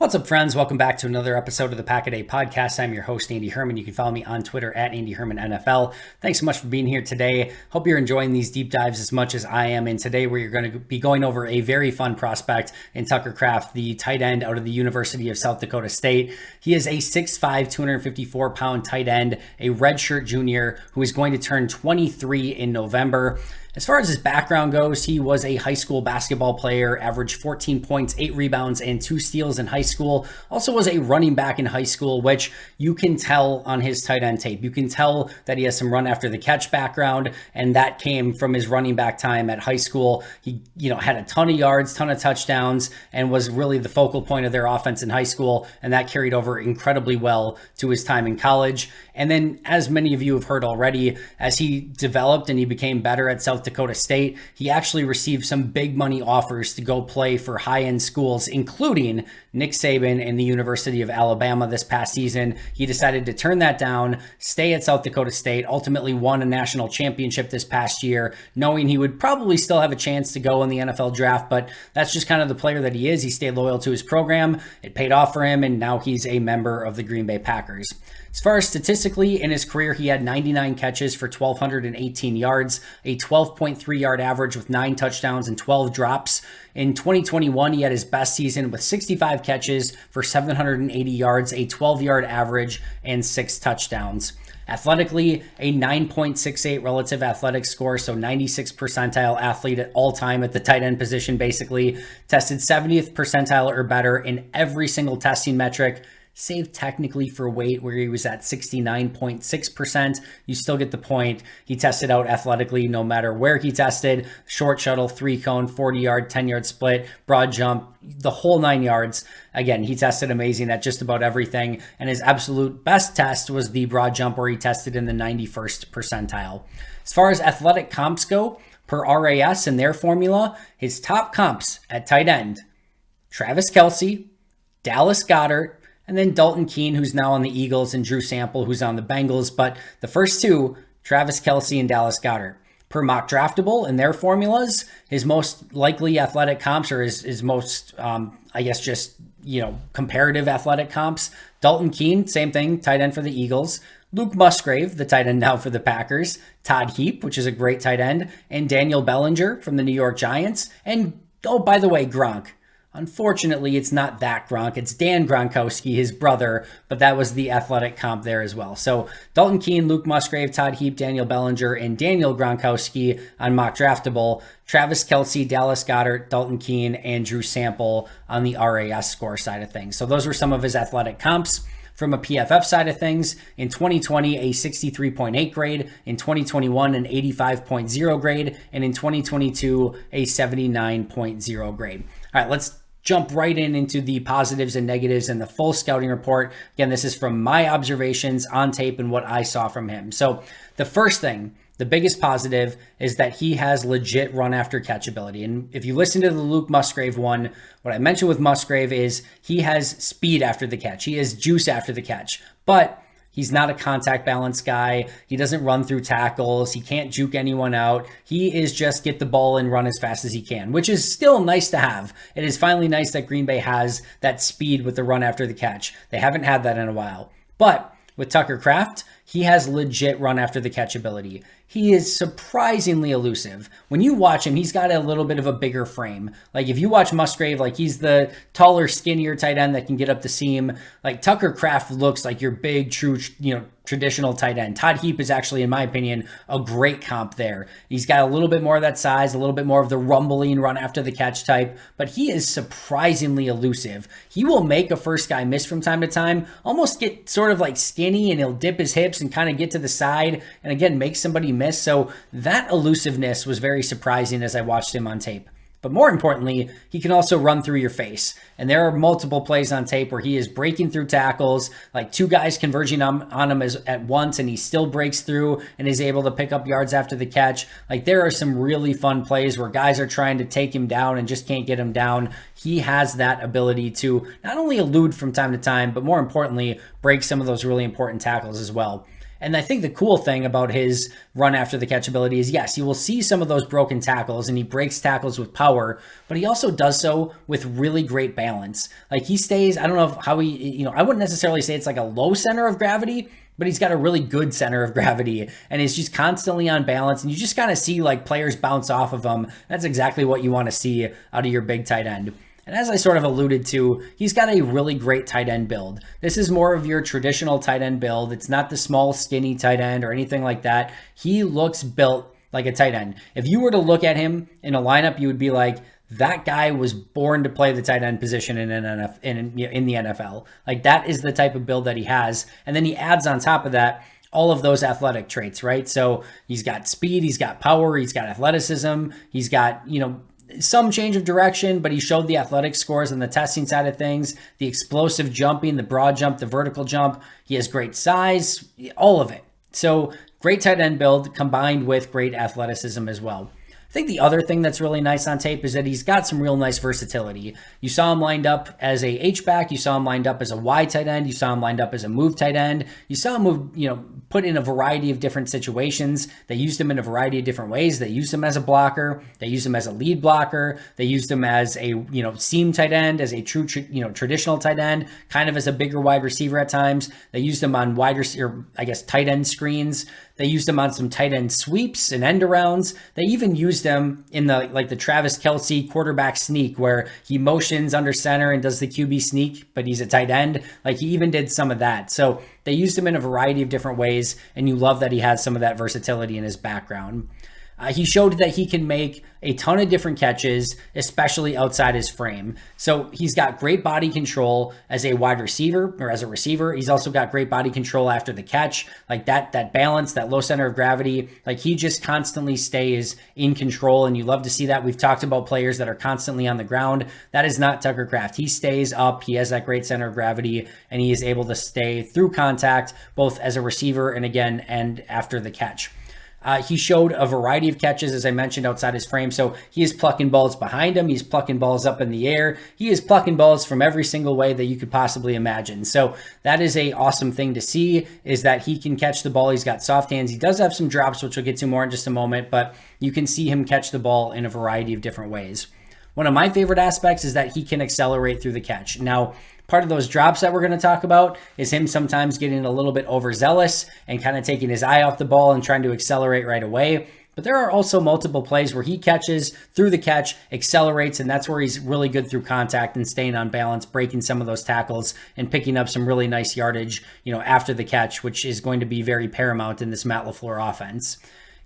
What's up, friends? Welcome back to another episode of the Pack a Day podcast. I'm your host, Andy Herman. You can follow me on Twitter at Andy Herman NFL. Thanks so much for being here today. Hope you're enjoying these deep dives as much as I am. And today we're going to be going over a very fun prospect in Tucker Kraft, the tight end out of the University of South Dakota State. He is a 6'5", 254-pound tight end, a redshirt junior who is going to turn 23 in November. As far as his background goes, he was a high school basketball player, averaged 14 points, 8 rebounds, and 2 steals in high school. Also was a running back in high school, which you can tell on his tight end tape. You can tell that he has some run after the catch background, and that came from his running back time at high school. He, had a ton of yards, ton of touchdowns, and was really the focal point of their offense in high school, and that carried over incredibly well to his time in college. And then, as many of you have heard already, as he developed and he became better at South Dakota State, he actually received some big money offers to go play for high-end schools, including Nick Saban and the University of Alabama this past season. He decided to turn that down, stay at South Dakota State, ultimately won a national championship this past year, knowing he would probably still have a chance to go in the NFL draft, but that's just kind of the player that he is. He stayed loyal to his program. It paid off for him, and now he's a member of the Green Bay Packers. As far as statistically, in his career, he had 99 catches for 1,218 yards, a 12.3 yard average with 9 touchdowns and 12 drops. In 2021, he had his best season with 65 catches for 780 yards, a 12-yard average, and 6 touchdowns. Athletically, a 9.68 relative athletic score, so 96th percentile athlete at all time at the tight end position, basically. Tested 70th percentile or better in every single testing metric, save technically for weight, where he was at 69.6%. You still get the point. He tested out athletically no matter where he tested. Short shuttle, 3-cone, 40-yard, 10-yard split, broad jump, the whole 9 yards. Again, he tested amazing at just about everything. And his absolute best test was the broad jump, where he tested in the 91st percentile. As far as athletic comps go, per RAS and their formula, his top comps at tight end: Travis Kelce, Dallas Goedert, and then Dalton Keene, who's now on the Eagles, and Drew Sample, who's on the Bengals. But the first two, Travis Kelce and Dallas Goedert. Per Mock Draftable and their formulas, his most likely athletic comps, or his most, comparative athletic comps: Dalton Keene, same thing, tight end for the Eagles; Luke Musgrave, the tight end now for the Packers; Todd Heap, which is a great tight end; and Daniel Bellinger from the New York Giants. And, oh, by the way, Gronk. Unfortunately, it's not that Gronk. It's Dan Gronkowski, his brother, but that was the athletic comp there as well. So Dalton Keene, Luke Musgrave, Todd Heap, Daniel Bellinger, and Daniel Gronkowski on Mock Draftable. Travis Kelce, Dallas Goedert, Dalton Keene, and Drew Sample on the RAS score side of things. So those were some of his athletic comps. From a PFF side of things, in 2020, a 63.8 grade, in 2021, an 85.0 grade, and in 2022, a 79.0 grade. All right, let's jump right into the positives and negatives and the full scouting report. Again, this is from my observations on tape and what I saw from him. So the first thing, the biggest positive, is that he has legit run after catch ability. And if you listen to the Luke Musgrave one, what I mentioned with Musgrave is he has speed after the catch. He has juice after the catch, but he's not a contact balance guy. He doesn't run through tackles. He can't juke anyone out. He is just get the ball and run as fast as he can, which is still nice to have. It is finally nice that Green Bay has that speed with the run after the catch. They haven't had that in a while. But with Tucker Kraft, he has legit run after the catch ability. He is surprisingly elusive. When you watch him, he's got a little bit of a bigger frame. Like if you watch Musgrave, like he's the taller, skinnier tight end that can get up the seam. Like Tucker Kraft looks like your big, true, traditional tight end. Todd Heap is actually, in my opinion, a great comp there. He's got a little bit more of that size, a little bit more of the rumbling run after the catch type, but he is surprisingly elusive. He will make a first guy miss from time to time, almost get sort of like skinny, and he'll dip his hips and kind of get to the side and again make somebody miss. So that elusiveness was very surprising as I watched him on tape. But more importantly, he can also run through your face. And there are multiple plays on tape where he is breaking through tackles, like 2 guys converging on him at once, and he still breaks through and is able to pick up yards after the catch. Like there are some really fun plays where guys are trying to take him down and just can't get him down. He has that ability to not only elude from time to time, but more importantly, break some of those really important tackles as well. And I think the cool thing about his run after the catch ability is, yes, you will see some of those broken tackles and he breaks tackles with power, but he also does so with really great balance. Like he stays, I don't know how he, I wouldn't necessarily say it's like a low center of gravity, but he's got a really good center of gravity and he's just constantly on balance. And you just kind of see like players bounce off of him. That's exactly what you want to see out of your big tight end. And as I sort of alluded to, he's got a really great tight end build. This is more of your traditional tight end build. It's not the small, skinny tight end or anything like that. He looks built like a tight end. If you were to look at him in a lineup, you would be like, that guy was born to play the tight end position in the NFL. Like that is the type of build that he has. And then he adds on top of that all of those athletic traits, right? So he's got speed, he's got power, he's got athleticism, he's got, some change of direction, but he showed the athletic scores on the testing side of things, the explosive jumping, the broad jump, the vertical jump. He has great size, all of it. So great tight end build combined with great athleticism as well. I think the other thing that's really nice on tape is that he's got some real nice versatility. You saw him lined up as a H-back. You saw him lined up as a Y tight end. You saw him lined up as a move tight end. You saw him put in a variety of different situations. They used him in a variety of different ways. They used him as a blocker. They used him as a lead blocker. They used him as a, seam tight end, as a true, traditional tight end, kind of as a bigger wide receiver at times. They used him on tight end screens. They used him on some tight end sweeps and end arounds. They even used him in the Travis Kelce quarterback sneak where he motions under center and does the QB sneak, but he's a tight end. Like he even did some of that. So they used him in a variety of different ways, and you love that he has some of that versatility in his background. He showed that he can make a ton of different catches, especially outside his frame. So he's got great body control as a wide receiver or as a receiver. He's also got great body control after the catch, like that balance, that low center of gravity. Like he just constantly stays in control, and you love to see that. We've talked about players that are constantly on the ground. That is not Tucker Kraft. He stays up. He has that great center of gravity, and he is able to stay through contact, both as a receiver and after the catch. He showed a variety of catches, as I mentioned, outside his frame. So he is plucking balls behind him. He's plucking balls up in the air. He is plucking balls from every single way that you could possibly imagine. So that is a awesome thing to see, is that he can catch the ball. He's got soft hands. He does have some drops, which we'll get to more in just a moment, but you can see him catch the ball in a variety of different ways. One of my favorite aspects is that he can accelerate through the catch. Now, part of those drops that we're going to talk about is him sometimes getting a little bit overzealous and kind of taking his eye off the ball and trying to accelerate right away. But there are also multiple plays where he catches through the catch, accelerates, and that's where he's really good through contact and staying on balance, breaking some of those tackles and picking up some really nice yardage, after the catch, which is going to be very paramount in this Matt LaFleur offense.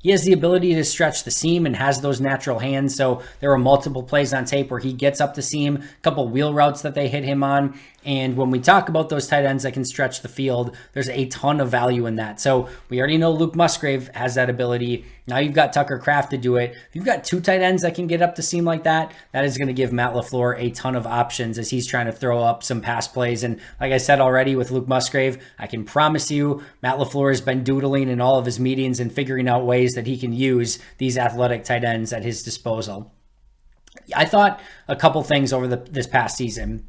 He has the ability to stretch the seam and has those natural hands. So there are multiple plays on tape where he gets up the seam, a couple wheel routes that they hit him on. And when we talk about those tight ends that can stretch the field, there's a ton of value in that. So we already know Luke Musgrave has that ability. Now you've got Tucker Kraft to do it. If you've got two tight ends that can get up the seam like that, that is going to give Matt LaFleur a ton of options as he's trying to throw up some pass plays. And like I said already with Luke Musgrave, I can promise you Matt LaFleur has been doodling in all of his meetings and figuring out ways that he can use these athletic tight ends at his disposal. I thought a couple things over this past season.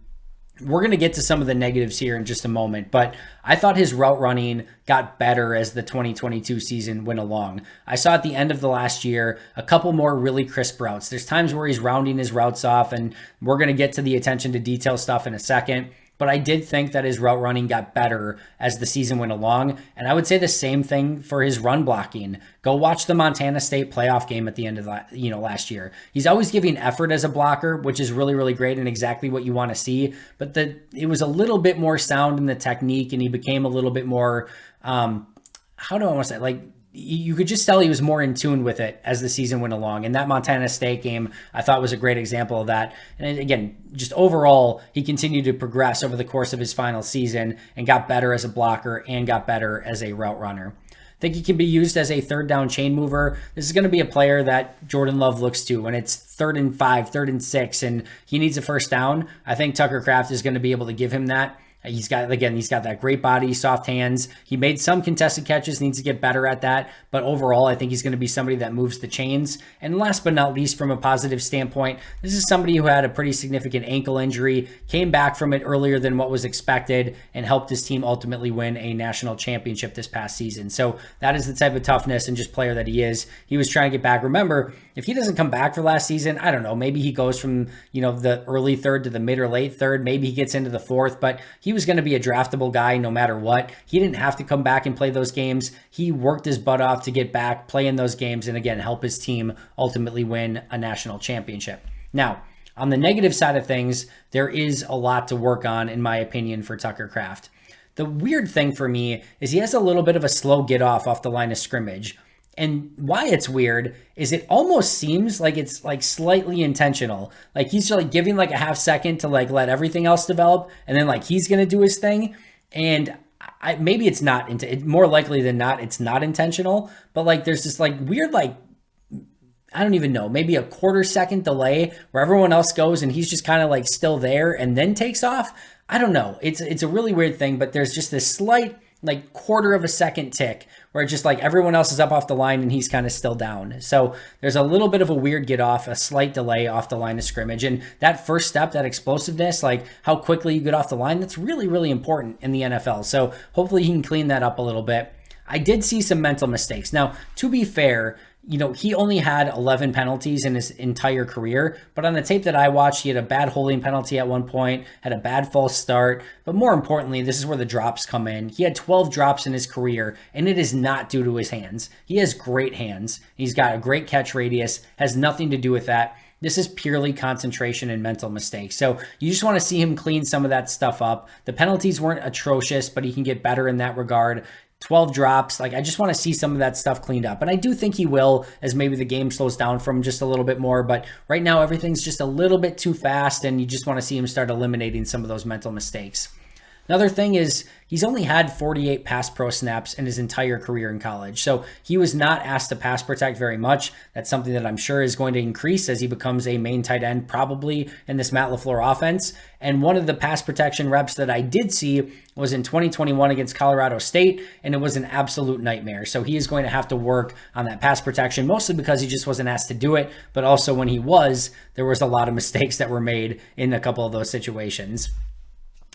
We're going to get to some of the negatives here in just a moment, but I thought his route running got better as the 2022 season went along. I saw at the end of the last year a couple more really crisp routes. There's times where he's rounding his routes off, and we're going to get to the attention to detail stuff in a second. But I did think that his route running got better as the season went along. And I would say the same thing for his run blocking. Go watch the Montana State playoff game at the end of last year. He's always giving effort as a blocker, which is really, really great and exactly what you want to see. But it was a little bit more sound in the technique, and he became a little bit more, how do I want to say, you could just tell he was more in tune with it as the season went along. And that Montana State game, I thought, was a great example of that. And again, just overall, he continued to progress over the course of his final season and got better as a blocker and got better as a route runner. I think he can be used as a third down chain mover. This is going to be a player that Jordan Love looks to when it's 3rd and 5, 3rd and 6, and he needs a first down. I think Tucker Kraft is going to be able to give him that. He's got that great body, soft hands. He made some contested catches, needs to get better at that. But overall, I think he's going to be somebody that moves the chains. And last but not least, from a positive standpoint, this is somebody who had a pretty significant ankle injury, came back from it earlier than what was expected, and helped his team ultimately win a national championship this past season. So that is the type of toughness and just player that he is. He was trying to get back. Remember, if he doesn't come back for last season, I don't know, maybe he goes from, the early third to the mid or late third. Maybe he gets into the fourth, but he was going to be a draftable guy no matter what. He didn't have to come back and play those games. He worked his butt off to get back, play in those games, and again, help his team ultimately win a national championship. Now, on the negative side of things, there is a lot to work on, in my opinion, for Tucker Kraft. The weird thing for me is he has a little bit of a slow get off the line of scrimmage. And why it's weird is it almost seems like it's like slightly intentional. Like he's like giving like a half second to like let everything else develop, and then like he's going to do his thing. And maybe it's not, more likely than not, it's not intentional. But like there's this like weird like, I don't even know, maybe a quarter second delay where everyone else goes and he's just kind of like still there and then takes off. I don't know. It's a really weird thing, but there's just this slight like quarter of a second tick where just like everyone else is up off the line and he's kind of still down. So there's a little bit of a weird get off, a slight delay off the line of scrimmage. And that first step, that explosiveness, like how quickly you get off the line, that's really, really important in the NFL. So hopefully he can clean that up a little bit. I did see some mental mistakes. Now, to be fair, he only had 11 penalties in his entire career, but on the tape that I watched, he had a bad holding penalty at one point, had a bad false start, but more importantly, this is where the drops come in. He had 12 drops in his career, and it is not due to his hands. He has great hands. He's got a great catch radius, has nothing to do with that. This is purely concentration and mental mistakes. So you just want to see him clean some of that stuff up. The penalties weren't atrocious, but he can get better in that regard. 12 drops. Like, I just want to see some of that stuff cleaned up. And I do think he will, as maybe the game slows down from just a little bit more. But right now, everything's just a little bit too fast, and you just want to see him start eliminating some of those mental mistakes. Another thing is he's only had 48 pass pro snaps in his entire career in college. So he was not asked to pass protect very much. That's something that I'm sure is going to increase as he becomes a main tight end, probably in this Matt LaFleur offense. And one of the pass protection reps that I did see was in 2021 against Colorado State, and it was an absolute nightmare. So he is going to have to work on that pass protection, mostly because he just wasn't asked to do it. But also when he was, there was a lot of mistakes that were made in a couple of those situations.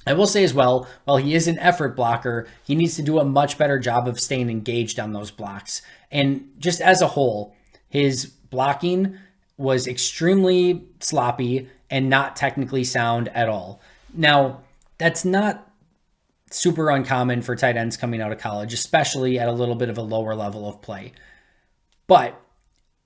I will say as well, while he is an effort blocker, he needs to do a much better job of staying engaged on those blocks. And just as a whole, his blocking was extremely sloppy and not technically sound at all. Now, that's not super uncommon for tight ends coming out of college, especially at a little bit of a lower level of play. But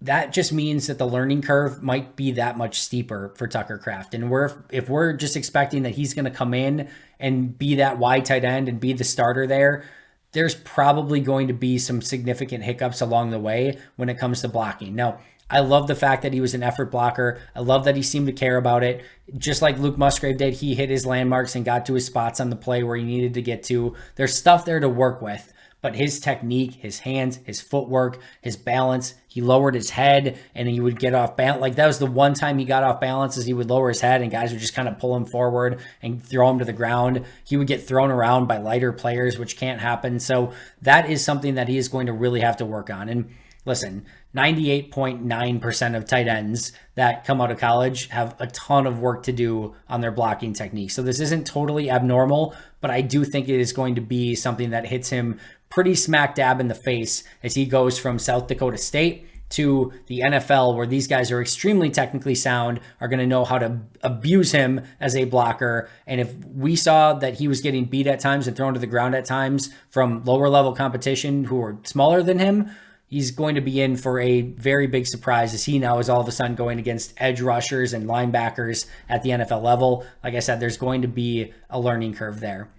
that just means that the learning curve might be that much steeper for Tucker Kraft. And if we're just expecting that he's going to come in and be that wide tight end and be the starter there, there's probably going to be some significant hiccups along the way when it comes to blocking. Now, I love the fact that he was an effort blocker. I love that he seemed to care about it. Just like Luke Musgrave did, he hit his landmarks and got to his spots on the play where he needed to get to. There's stuff there to work with. But his technique, his hands, his footwork, his balance, he lowered his head and he would get off balance. Like that was the one time he got off balance, is he would lower his head and guys would just kind of pull him forward and throw him to the ground. He would get thrown around by lighter players, which can't happen. So that is something that he is going to really have to work on. And listen, 98.9% of tight ends that come out of college have a ton of work to do on their blocking technique. So this isn't totally abnormal, but I do think it is going to be something that hits him pretty smack dab in the face as he goes from South Dakota State to the NFL, where these guys are extremely technically sound, are going to know how to abuse him as a blocker. And if we saw that he was getting beat at times and thrown to the ground at times from lower level competition who are smaller than him, he's going to be in for a very big surprise, as he now is all of a sudden going against edge rushers and linebackers at the NFL level. Like I said, there's going to be a learning curve there.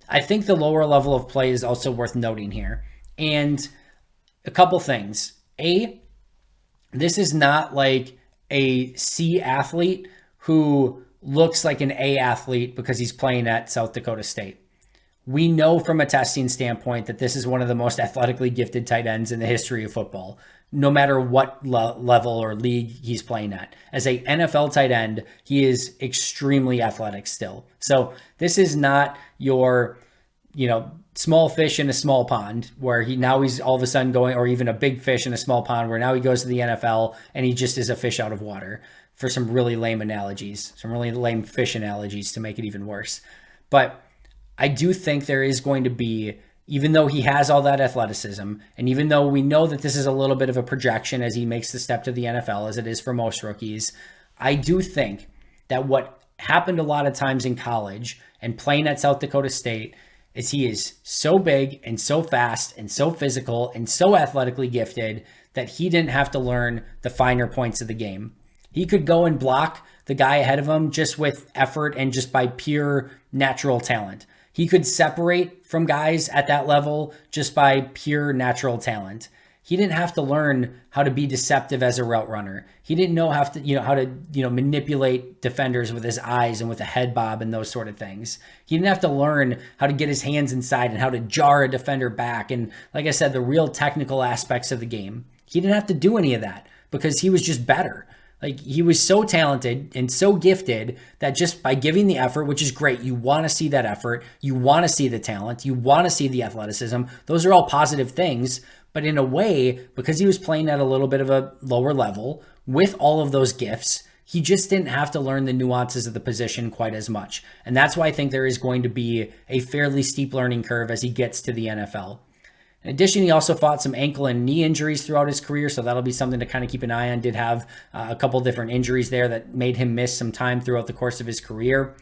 I think the lower level of play is also worth noting here. And a couple things. This is not like a C athlete who looks like an A athlete because he's playing at South Dakota State. We know from a testing standpoint that this is one of the most athletically gifted tight ends in the history of football. no matter what level or league he's playing at. As a NFL tight end, he is extremely athletic still. So this is not your, small fish in a small pond where he's all of a sudden going, or even a big fish in a small pond where now he goes to the NFL and he just is a fish out of water, for some really lame analogies, some really lame fish analogies to make it even worse. But I do think there is going to be, even though he has all that athleticism, and even though we know that this is a little bit of a projection as he makes the step to the NFL, as it is for most rookies, I do think that what happened a lot of times in college and playing at South Dakota State is he is so big and so fast and so physical and so athletically gifted that he didn't have to learn the finer points of the game. He could go and block the guy ahead of him just with effort and just by pure natural talent. He could separate from guys at that level just by pure natural talent. He didn't have to learn how to be deceptive as a route runner. He didn't know how to manipulate defenders with his eyes and with a head bob and those sort of things. He didn't have to learn how to get his hands inside and how to jar a defender back. And like I said, the real technical aspects of the game. He didn't have to do any of that because he was just better. Like, he was so talented and so gifted that just by giving the effort, which is great, you want to see that effort, you want to see the talent, you want to see the athleticism. Those are all positive things. But in a way, because he was playing at a little bit of a lower level with all of those gifts, he just didn't have to learn the nuances of the position quite as much. And that's why I think there is going to be a fairly steep learning curve as he gets to the NFL. In addition, he also fought some ankle and knee injuries throughout his career, so that'll be something to kind of keep an eye on. Did have a couple different injuries there that made him miss some time throughout the course of his career.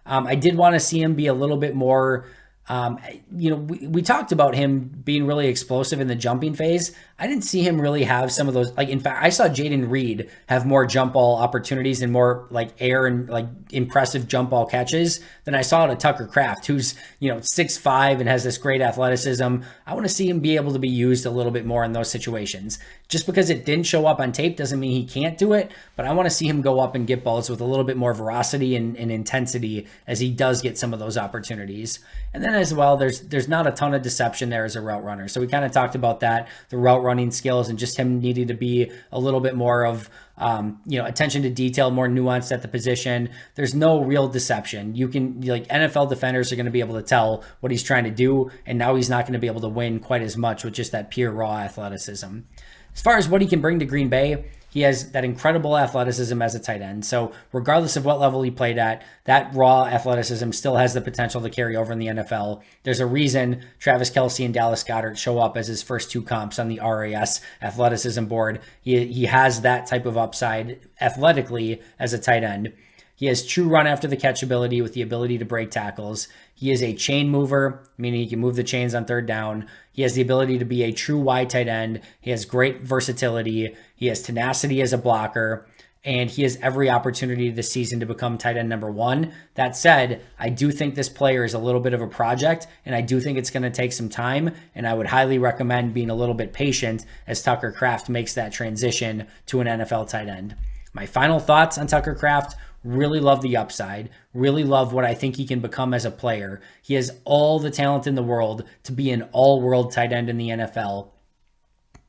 I did want to see him be a little bit more, we talked about him being really explosive in the jumping phase. I didn't see him really have some of those. Like, in fact, I saw Jaden Reed have more jump ball opportunities and more like air and like impressive jump ball catches than I saw out of Tucker Kraft, who's, 6'5" and has this great athleticism. I want to see him be able to be used a little bit more in those situations. Just because it didn't show up on tape doesn't mean he can't do it, but I want to see him go up and get balls with a little bit more veracity and intensity as he does get some of those opportunities. And then as well, there's not a ton of deception there as a route runner. So we kind of talked about that, the route running skills, and just him needing to be a little bit more of attention to detail, more nuanced at the position. There's no real deception. You can, like, NFL defenders are going to be able to tell what he's trying to do, and now he's not going to be able to win quite as much with just that pure raw athleticism. As far as what he can bring to Green Bay, he has that incredible athleticism as a tight end. So regardless of what level he played at, that raw athleticism still has the potential to carry over in the NFL. There's a reason Travis Kelce and Dallas Goedert show up as his first two comps on the RAS athleticism board. He has that type of upside athletically as a tight end. He has true run after the catch ability with the ability to break tackles. He is a chain mover, meaning he can move the chains on third down. He has the ability to be a true wide tight end. He has great versatility. He has tenacity as a blocker. And he has every opportunity this season to become tight end number one. That said, I do think this player is a little bit of a project, and I do think it's going to take some time. And I would highly recommend being a little bit patient as Tucker Kraft makes that transition to an NFL tight end. My final thoughts on Tucker Kraft: really love the upside, really love what I think he can become as a player. He has all the talent in the world to be an all-world tight end in the NFL,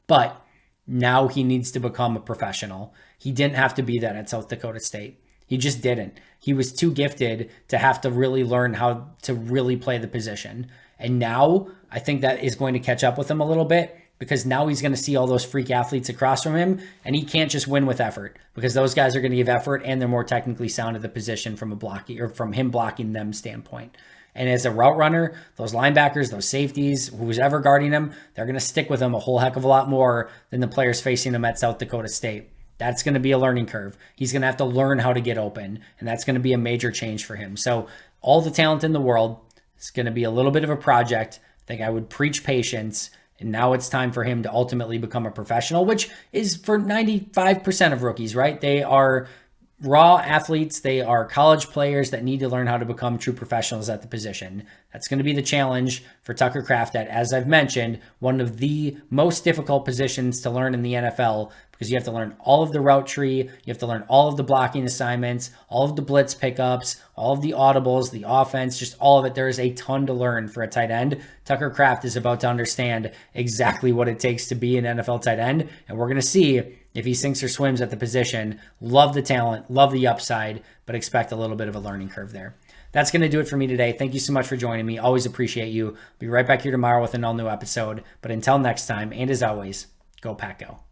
but now he needs to become a professional. He didn't have to be that at South Dakota State. He just didn't. He was too gifted to have to really learn how to really play the position. And now I think that is going to catch up with him a little bit, because now he's going to see all those freak athletes across from him, and he can't just win with effort, because those guys are going to give effort and they're more technically sound at the position from a blocking, or from him blocking them standpoint. And as a route runner, those linebackers, those safeties, who's ever guarding him, they're going to stick with him a whole heck of a lot more than the players facing him at South Dakota State. That's going to be a learning curve. He's going to have to learn how to get open, and that's going to be a major change for him. So all the talent in the world, it's going to be a little bit of a project. I think I would preach patience. And now it's time for him to ultimately become a professional, which is for 95% of rookies, right? They are raw athletes. They are college players that need to learn how to become true professionals at the position. That's going to be the challenge for Tucker Kraft at, as I've mentioned, one of the most difficult positions to learn in the NFL, because you have to learn all of the route tree. You have to learn all of the blocking assignments, all of the blitz pickups, all of the audibles, the offense, just all of it. There is a ton to learn for a tight end. Tucker Kraft is about to understand exactly what it takes to be an NFL tight end, and we're going to see if he sinks or swims at the position. Love the talent, love the upside, but expect a little bit of a learning curve there. That's going to do it for me today. Thank you so much for joining me. Always appreciate you. Be right back here tomorrow with an all new episode. But until next time, and as always, go Pack Go.